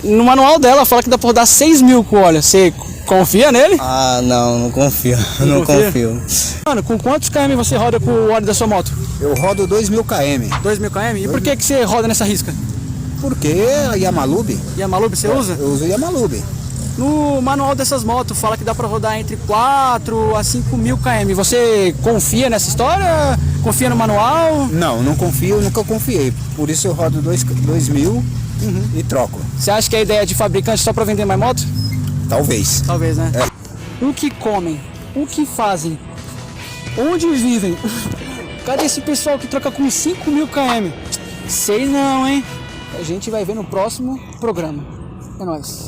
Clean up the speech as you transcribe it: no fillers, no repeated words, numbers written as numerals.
No manual dela fala que dá pra rodar 6 mil com óleo. Você confia nele? Ah, não confio. Não confio. Mano, com quantos km você roda com o óleo da sua moto? Eu rodo 2.000 km. 2.000 km? E por que você roda nessa risca? Porque a Yamalube, Yamalube você usa? eu uso Yamalube. No manual dessas motos fala que dá pra rodar entre 4 a 5 mil km. Você confia nessa história? Confia no manual? Não confio, nunca confiei. Por isso eu rodo 2.000 e troco. Você acha que é a ideia de fabricante só pra vender mais moto? Talvez. Talvez, né? O que comem? O que fazem? Onde vivem? Cadê esse pessoal que troca com 5 mil km? Sei não, hein? A gente vai ver no próximo programa. É nóis.